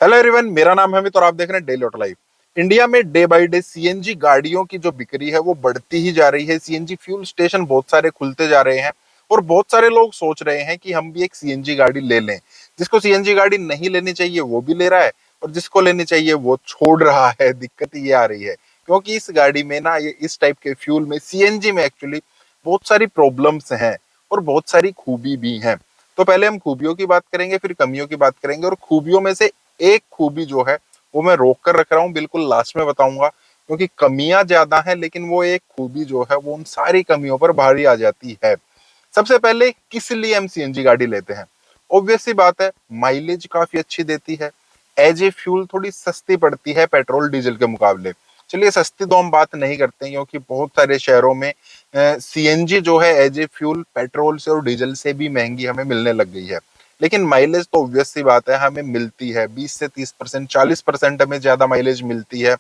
Hello everyone, मेरा नाम है अमित और आप देख रहे हैं डेली ऑटो लाइफ। इंडिया में डे बाय डे सीएनजी गाड़ियों की जो बिक्री है वो बढ़ती ही जा रही है। सीएनजी फ्यूल स्टेशन बहुत सारे खुलते जा रहे हैं और बहुत सारे लोग सोच रहे हैं कि हम भी एक सीएनजी गाड़ी ले लें। जिसको सीएनजी गाड़ी नहीं लेनी चाहिए वो भी ले रहा है और जिसको लेनी चाहिए वो छोड़ रहा है। दिक्कत ये आ रही है क्योंकि इस गाड़ी में ना, ये इस टाइप के फ्यूल में, सीएनजी में एक्चुअली बहुत सारी प्रॉब्लम्स हैं और बहुत सारी खूबी भी हैं। तो पहले हम खूबियों की बात करेंगे, फिर कमियों की बात करेंगे, और खूबियों में से एक खूबी जो है वो मैं रोक कर रख रहा हूँ, बिल्कुल लास्ट में बताऊंगा, क्योंकि कमियां ज्यादा हैं लेकिन वो एक खूबी जो है वो उन सारी कमियों पर भारी आ जाती है। सबसे पहले किस लिए हम सीएनजी गाड़ी लेते हैं? ऑब्वियस सी बात है, माइलेज काफी अच्छी देती है। एज ए फ्यूल थोड़ी सस्ती पड़ती है पेट्रोल डीजल के मुकाबले। चलिए, सस्ती तो हम बात नहीं करते हैं क्योंकि बहुत सारे शहरों में सीएनजी जो है एज ए फ्यूल पेट्रोल से और डीजल से भी महंगी हमें मिलने लग गई है। लेकिन माइलेज तो ऑब्वियस सी बात है, हमें मिलती है 20 से 30%, 40% हमें ज्यादा माइलेज मिलती है।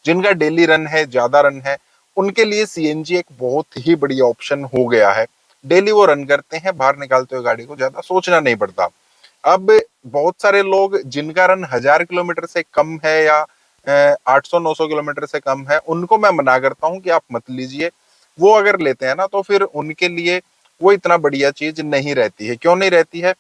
जिनका डेली रन है, ज्यादा रन है, उनके लिए सीएनजी एक बहुत ही बढ़िया ऑप्शन हो गया है। डेली वो रन करते हैं, बाहर निकालते हुए गाड़ी को ज्यादा सोचना नहीं पड़ता। अब बहुत सारे लोग जिनका रन 1000 किलोमीटर से कम है या 800-900 किलोमीटर से कम है, उनको मैं मना करता हूँ कि आप मत लीजिए। वो अगर लेते हैं ना तो फिर उनके लिए वो इतना बढ़िया चीज नहीं रहती है। क्यों नहीं रहती है,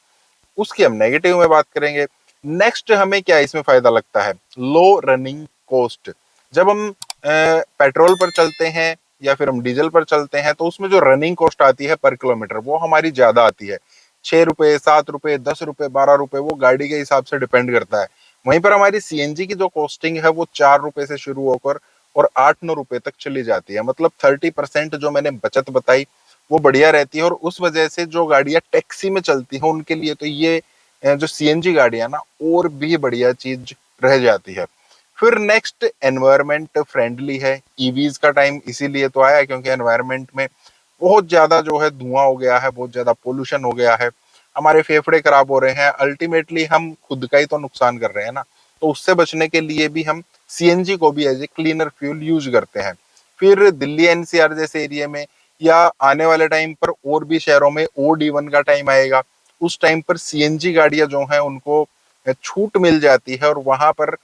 उसकी हम नेगेटिव में बात करेंगे। नेक्स्ट, हमें क्या इसमें फायदा लगता है? लो रनिंग कॉस्ट। जब हम पेट्रोल पर चलते हैं या फिर हम डीजल पर चलते हैं तो उसमें जो रनिंग कॉस्ट आती है पर किलोमीटर वो हमारी ज्यादा आती है। 6 रुपए, 7 रुपए, 10 रुपए, 12 रुपए, वो गाड़ी के हिसाब से डिपेंड करता है। वहीं पर हमारी सीएनजी की जो कॉस्टिंग है वो 4 रुपए से शुरू होकर और 8-9 रुपए तक चली जाती है। मतलब 30% जो मैंने बचत बताई वो बढ़िया रहती है। और उस वजह से जो गाड़ियां टैक्सी में चलती हैं उनके लिए तो ये जो सीएनजी गाड़ियां ना, और भी बढ़िया चीज रह जाती है। फिर नेक्स्ट, एनवायरमेंट फ्रेंडली है। ईवीज का टाइम इसीलिए तो आया क्योंकि एनवायरमेंट में बहुत ज्यादा जो है धुआं हो गया है, बहुत ज्यादा पोल्यूशन हो गया है, हमारे फेफड़े खराब हो रहे हैं। अल्टीमेटली हम खुद का ही तो नुकसान कर रहे हैं ना। तो उससे बचने के लिए भी हम सीएनजी को भी as a cleaner fuel use करते हैं। फिर दिल्ली एनसीआर जैसे एरिया में या आने वाले टाइम पर और भी शहरों में OD1 का टाइम आएगा, उस टाइम पर सीएनजी गाड़ियां जो हैं उनको छूट मिल जाती है और वहां पर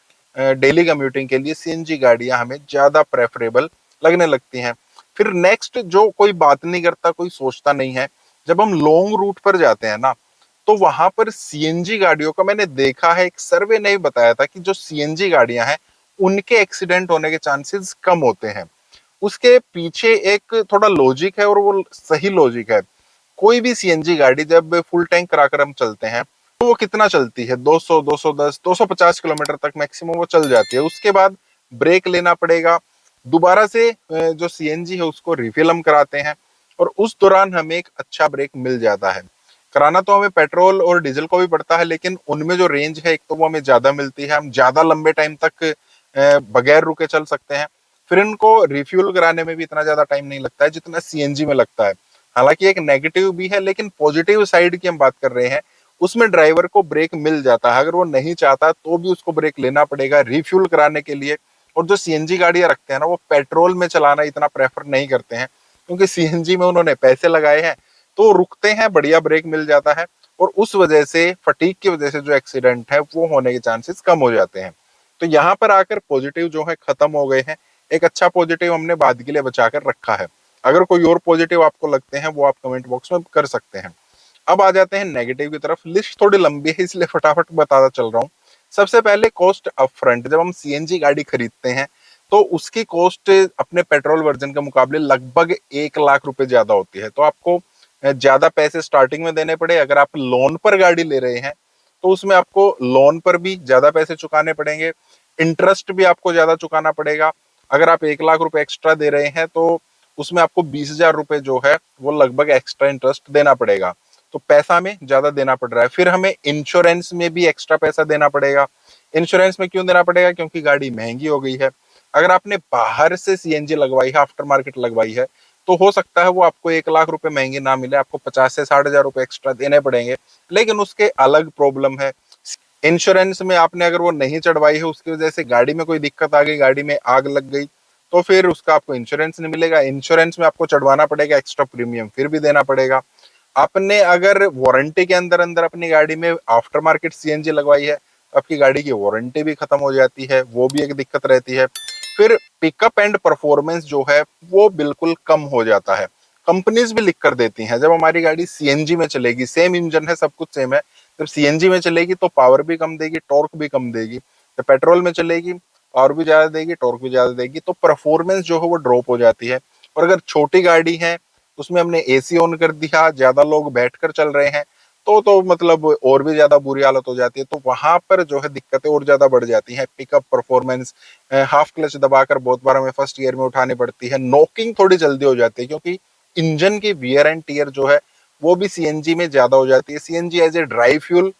डेली कम्यूटिंग के लिए सीएनजी गाड़ियां हमें ज्यादा प्रेफरेबल लगने लगती हैं। फिर नेक्स्ट, जो कोई बात नहीं करता, कोई सोचता नहीं है, जब हम लॉन्ग रूट पर जाते हैं ना तो वहां पर सीएनजी गाड़ियों का मैंने देखा है, एक सर्वे ने बताया था कि जो सीएनजी गाड़ियां हैं उनके एक्सीडेंट होने के चांसेस कम होते हैं। उसके पीछे एक थोड़ा लॉजिक है और वो सही लॉजिक है। कोई भी सीएनजी गाड़ी जब फुल टैंक कराकर हम चलते हैं तो वो कितना चलती है? 200, 210, 250 किलोमीटर तक मैक्सिमम वो चल जाती है। उसके बाद ब्रेक लेना पड़ेगा, दोबारा से जो सीएनजी है उसको रिफिल हम कराते हैं और उस दौरान हमें एक अच्छा ब्रेक मिल जाता है। कराना तो हमें पेट्रोल और डीजल को भी पड़ता है, लेकिन उनमें जो रेंज है एक तो वो हमें ज्यादा मिलती है, हम ज्यादा लंबे टाइम तक बगैर रुके चल सकते हैं। फिर इनको रिफ्यूल कराने में भी इतना ज्यादा टाइम नहीं लगता है जितना सीएनजी में लगता है। हालांकि एक नेगेटिव भी है, लेकिन पॉजिटिव साइड की हम बात कर रहे हैं, उसमें ड्राइवर को ब्रेक मिल जाता है। अगर वो नहीं चाहता तो भी उसको ब्रेक लेना पड़ेगा रिफ्यूल कराने के लिए। और जो सीएनजी गाड़ियां रखते हैं ना, वो पेट्रोल में चलाना इतना प्रेफर नहीं करते हैं क्योंकि सीएनजी में उन्होंने पैसे लगाए हैं, तो रुकते हैं, बढ़िया ब्रेक मिल जाता है और उस वजह से, फटीक की वजह से जो एक्सीडेंट है वो होने के चांसेस कम हो जाते हैं। तो यहाँ पर आकर पॉजिटिव जो है खत्म हो गए हैं। एक अच्छा पॉजिटिव हमने बाद के लिए बचा कर रखा है। अगर कोई और पॉजिटिव आपको लगते हैं वो आप कमेंट बॉक्स में कर सकते हैं। अब आ जाते हैं नेगेटिव की तरफ। लिस्ट थोड़ी लंबी है इसलिए फटाफट बताता चल रहा हूँ। सबसे पहले कॉस्ट अपफ्रंट। जब हम सीएनजी गाड़ी खरीदते हैं तो उसकी कॉस्ट अपने पेट्रोल वर्जन के मुकाबले लगभग 1 लाख रुपए ज्यादा होती है। तो आपको ज्यादा पैसे स्टार्टिंग में देने पड़े। अगर आप लोन पर गाड़ी ले रहे हैं तो उसमें आपको लोन पर भी ज्यादा पैसे चुकाने पड़ेंगे, इंटरेस्ट भी आपको ज्यादा चुकाना पड़ेगा। अगर आप 1 लाख रुपए एक्स्ट्रा दे रहे हैं तो उसमें आपको 20,000 रुपए जो है वो लगभग एक्स्ट्रा इंटरेस्ट देना पड़ेगा। तो पैसा हमें ज्यादा देना पड़ रहा है। फिर हमें इंश्योरेंस में भी एक्स्ट्रा पैसा देना पड़ेगा। इंश्योरेंस में क्यों देना पड़ेगा? क्योंकि गाड़ी महंगी हो गई है। अगर आपने बाहर से सीएनजी लगवाई है, आफ्टर मार्केट लगवाई है, तो हो सकता है वो आपको 1 लाख रुपए महंगी ना मिले, आपको 50 से 60 हजार रुपए एक्स्ट्रा देने पड़ेंगे। लेकिन उसके अलग प्रॉब्लम है। इंश्योरेंस में आपने अगर वो नहीं चढ़वाई है, उसकी वजह से गाड़ी में कोई दिक्कत आ गई, गाड़ी में आग लग गई, तो फिर उसका आपको इंश्योरेंस नहीं मिलेगा। इंश्योरेंस में आपको चढ़वाना पड़ेगा एक्स्ट्रा प्रीमियम, फिर भी देना पड़ेगा। आपने अगर वारंटी के अंदर अंदर अपनी गाड़ी में आफ्टर मार्केट सीएनजी लगवाई है आपकी गाड़ी की वारंटी भी खत्म हो जाती है, वो भी एक दिक्कत रहती है। फिर पिकअप एंड परफॉर्मेंस जो है वो बिल्कुल कम हो जाता है। कंपनीज भी लिख कर देती हैं, जब हमारी गाड़ी सीएनजी में चलेगी, सेम इंजन है, सब कुछ सेम है, जब सीएनजी में चलेगी तो पावर भी कम देगी, टॉर्क भी कम देगी। जब पेट्रोल में चलेगी, पावर भी ज्यादा देगी, टॉर्क भी ज्यादा देगी, तो परफॉर्मेंस जो है वो ड्रॉप हो जाती है। और अगर छोटी गाड़ी है, उसमें हमने एसी ऑन कर दिया, ज्यादा लोग बैठकर चल रहे हैं, तो मतलब और भी ज्यादा बुरी हालत हो जाती है। तो वहां पर जो है दिक्कतें और ज्यादा बढ़ जाती हैं। पिकअप परफॉर्मेंस, हाफ क्लच दबाकर बहुत बार हमें फर्स्ट गियर में उठानी पड़ती है, नॉकिंग थोड़ी जल्दी हो जाती है, क्योंकि इंजन की वियर एंड टीयर जो है वो भी सीएनजी में ज्यादा हो जाती है। CNG as a dry fuel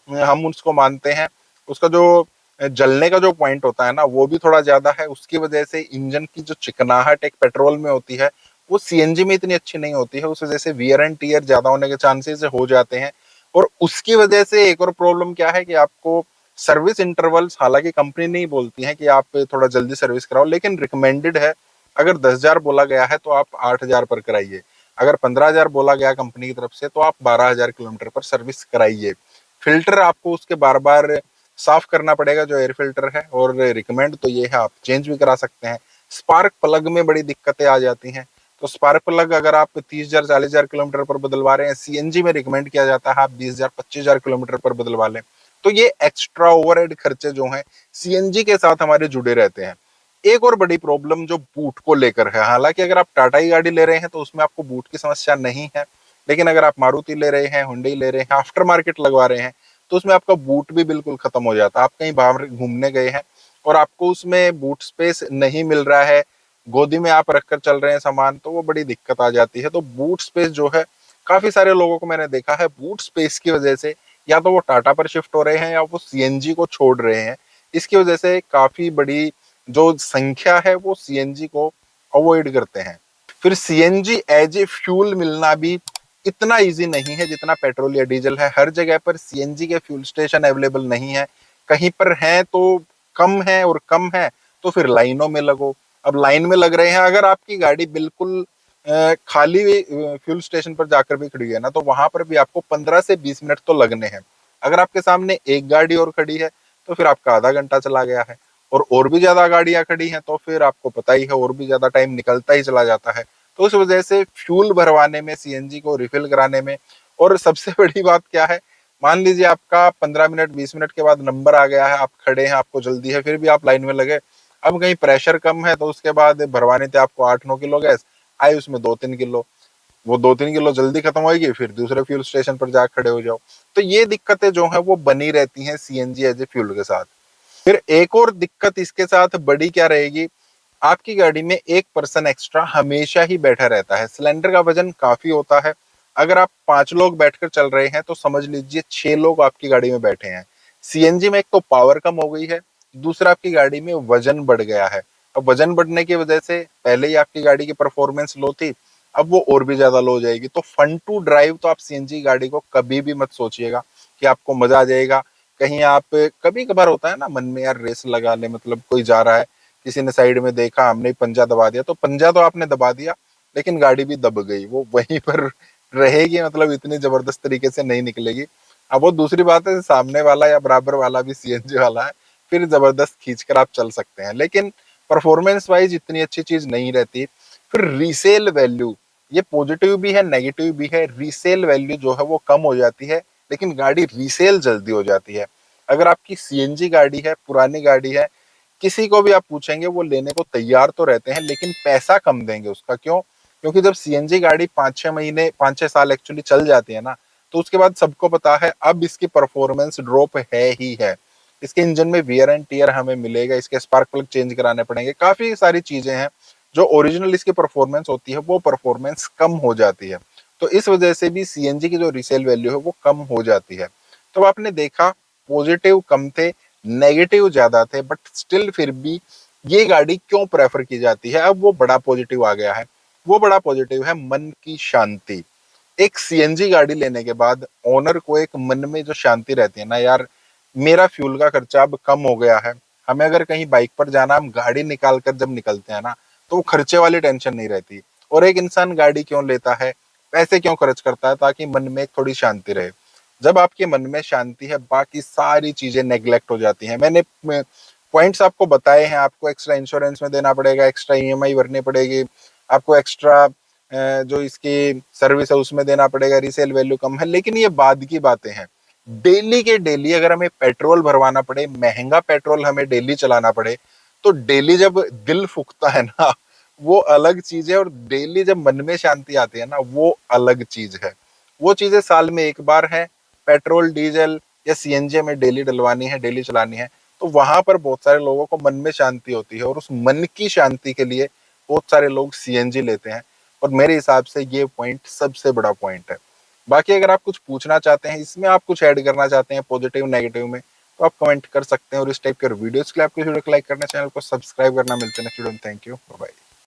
हम उसको मानते हैं, उसका जो जलने का जो पॉइंट होता है ना वो भी थोड़ा ज्यादा है। उसकी वजह से इंजन की जो चिकनाहट एक पेट्रोल में होती है वो सीएनजी में इतनी अच्छी नहीं होती है। उस वजह से वियर एंड टीयर ज्यादा होने के चांसेस हो जाते हैं। और उसकी वजह से एक और प्रॉब्लम क्या है कि आपको सर्विस इंटरवल्स, हालांकि कंपनी नहीं बोलती है कि आप थोड़ा जल्दी सर्विस कराओ, लेकिन रिकमेंडेड है। अगर 10,000 बोला गया है तो आप 8,000 पर कराइए। अगर 15,000 बोला गया कंपनी की तरफ से तो आप 12,000 किलोमीटर पर सर्विस कराइए। फिल्टर आपको उसके बार बार साफ करना पड़ेगा, जो एयर फिल्टर है, और रिकमेंड तो ये है आप चेंज भी करा सकते हैं। स्पार्क प्लग में बड़ी दिक्कतें आ जाती हैं, तो स्पार्क प्लग अगर आप 30,000 40,000 किलोमीटर पर बदलवा रहे हैं, सीएनजी में रिकमेंड किया जाता है आप 20,000 25,000 किलोमीटर पर बदलवा लें। तो ये एक्स्ट्रा ओवरहेड खर्चे जो हैं सीएनजी के साथ हमारे जुड़े रहते हैं। एक और बड़ी प्रॉब्लम जो बूट को लेकर है, हालांकि अगर आप टाटा की गाड़ी ले रहे हैं तो उसमें आपको बूट की समस्या नहीं है, लेकिन अगर आप मारुति ले रहे हैं, हुंडई ले रहे हैं, आफ्टर मार्केट लगवा रहे हैं, तो उसमें आपका बूट भी बिल्कुल खत्म हो जाता है। आप कहीं बाहर घूमने गए हैं और आपको उसमें बूट स्पेस नहीं मिल रहा है, गोदी में आप रखकर चल रहे हैं सामान, तो वो बड़ी दिक्कत आ जाती है। तो बूट स्पेस जो है, काफी सारे लोगों को मैंने देखा है बूट स्पेस की वजह से या तो वो टाटा पर शिफ्ट हो रहे हैं या वो सीएनजी को छोड़ रहे हैं। इसकी वजह से काफी बड़ी जो संख्या है वो सीएनजी को अवॉइड करते हैं। फिर सीएनजी एज ए फ्यूल मिलना भी इतना इजी नहीं है जितना पेट्रोल या डीजल है। हर जगह पर सीएनजी के फ्यूल स्टेशन अवेलेबल नहीं है, कहीं पर हैं तो कम है, और कम है तो फिर लाइनों में लगो। अब लाइन में लग रहे हैं, अगर आपकी गाड़ी बिल्कुल खाली फ्यूल स्टेशन पर जाकर भी खड़ी है ना, तो वहां पर भी आपको 15 से 20 मिनट तो लगने हैं। अगर आपके सामने एक गाड़ी और खड़ी है तो फिर आपका आधा घंटा चला गया है, और भी ज्यादा गाड़ियां खड़ी हैं तो फिर आपको पता ही है और भी ज्यादा टाइम निकलता ही चला जाता है। तो उस वजह से फ्यूल भरवाने में, सीएनजी को रिफिल कराने में, और सबसे बड़ी बात क्या है, मान लीजिए आपका 15 मिनट 20 मिनट के बाद नंबर आ गया है, आप खड़े हैं, आपको जल्दी है, फिर भी आप लाइन में लगे। अब कहीं प्रेशर कम है तो उसके बाद भरवाने थे आपको 8-9 किलो गैस, आई उसमें 2-3 किलो, वो 2-3 किलो जल्दी खत्म होगी, फिर दूसरे फ्यूल स्टेशन पर जाकर खड़े हो जाओ। तो ये दिक्कतें जो है वो बनी रहती हैं सीएनजी एज ए फ्यूल के साथ। फिर एक और दिक्कत इसके साथ बड़ी क्या रहेगी, आपकी गाड़ी में एक पर्सन एक्स्ट्रा हमेशा ही बैठा रहता है। सिलेंडर का वजन काफी होता है, अगर आप 5 लोग बैठकर चल रहे हैं तो समझ लीजिए 6 लोग आपकी गाड़ी में बैठे हैं। सीएनजी में एक तो पावर कम हो गई है, दूसरा आपकी गाड़ी में वजन बढ़ गया है। अब वजन बढ़ने की वजह से पहले ही आपकी गाड़ी की परफॉर्मेंस लो थी, अब वो और भी ज्यादा लो हो जाएगी। तो फन टू ड्राइव तो आप सीएनजी गाड़ी को कभी भी मत सोचिएगा कि आपको मजा आ जाएगा। कहीं आप, कभी कभार होता है ना मन में यार रेस लगा ले, मतलब कोई जा रहा है, किसी ने साइड में देखा, हमने पंजा दबा दिया, तो पंजा तो आपने दबा दिया लेकिन गाड़ी भी दब गई, वो वहीं पर रहेगी, मतलब इतनी जबरदस्त तरीके से नहीं निकलेगी। अब वो दूसरी बात है सामने वाला या बराबर वाला भी सीएनजी वाला है, फिर जबरदस्त खींचकर आप चल सकते हैं, लेकिन परफॉर्मेंस वाइज इतनी अच्छी चीज नहीं रहती। फिर रीसेल वैल्यू, ये पॉजिटिव भी है नेगेटिव भी है। रीसेल वैल्यू जो है वो कम हो जाती है, लेकिन गाड़ी रीसेल जल्दी हो जाती है। अगर आपकी सीएनजी गाड़ी है, पुरानी गाड़ी है, किसी को भी आप पूछेंगे वो लेने को तैयार तो रहते हैं, लेकिन पैसा कम देंगे उसका। क्यों? क्योंकि जब सीएनजी गाड़ी 5-6 महीने 5-6 साल एक्चुअली चल जाती है ना, तो उसके बाद सबको पता है अब इसकी परफॉर्मेंस ड्रॉप है ही है। इसके इंजन में वियर एंड टियर हमें मिलेगा, इसके स्पार्क प्लग चेंज कराने पड़ेंगे, काफी सारी चीजें हैं। जो ओरिजिनल इसकी परफॉर्मेंस होती है वो परफॉर्मेंस कम हो जाती है। तो इस वजह से भी सीएनजी की जो रीसेल वैल्यू है वो कम हो जाती है। तो आपने देखा पॉजिटिव कम थे, नेगेटिव ज्यादा थे, बट स्टिल फिर भी ये गाड़ी क्यों प्रेफर की जाती है, अब वो बड़ा पॉजिटिव आ गया है। वो बड़ा पॉजिटिव है मन की शांति। एक सीएनजी गाड़ी लेने के बाद ओनर को एक मन में जो शांति रहती है ना, यार मेरा फ्यूल का खर्चा अब कम हो गया है, हमें अगर कहीं बाइक पर जाना, हम गाड़ी निकाल कर जब निकलते हैं ना, तो वो खर्चे वाली टेंशन नहीं रहती। और एक इंसान गाड़ी क्यों लेता है, पैसे क्यों खर्च करता है, ताकि मन में थोड़ी शांति रहे। जब आपके मन में शांति है, बाकी सारी चीजें नेग्लेक्ट हो जाती हैं। मैंने पॉइंट्स आपको बताए हैं। आपको एक्स्ट्रा इंश्योरेंस में देना पड़ेगा, एक्स्ट्रा ईएमआई भरनी पड़ेगी, आपको एक्स्ट्रा जो इसकी सर्विस है उसमें देना पड़ेगा, रीसेल वैल्यू कम है, लेकिन ये बाद की बातें हैं। डेली के डेली अगर हमें पेट्रोल भरवाना पड़े, महंगा पेट्रोल हमें डेली चलाना पड़े, तो डेली जब दिल फूकता है ना, वो अलग चीज है। और डेली जब मन में शांति आती है ना, वो अलग चीज है। वो चीजें साल में एक बार है। पेट्रोल, डीजल या सीएनजी में डेली डलवानी है, डेली चलानी है, तो वहां पर बहुत सारे लोगों को मन में शांति होती है, और उस मन की शांति के लिए बहुत सारे लोग सीएनजी लेते हैं। और मेरे हिसाब से ये पॉइंट सबसे बड़ा पॉइंट है। बाकी अगर आप कुछ पूछना चाहते हैं, इसमें आप कुछ ऐड करना चाहते हैं पॉजिटिव नेगेटिव में, तो आप कमेंट कर सकते हैं। और इस टाइप के वीडियोस के लिए आपको वीडियो को लाइक करना, चैनल को सब्सक्राइब करना। मिलते हैं नेक्स्ट वीडियो में। Thank you, bye bye.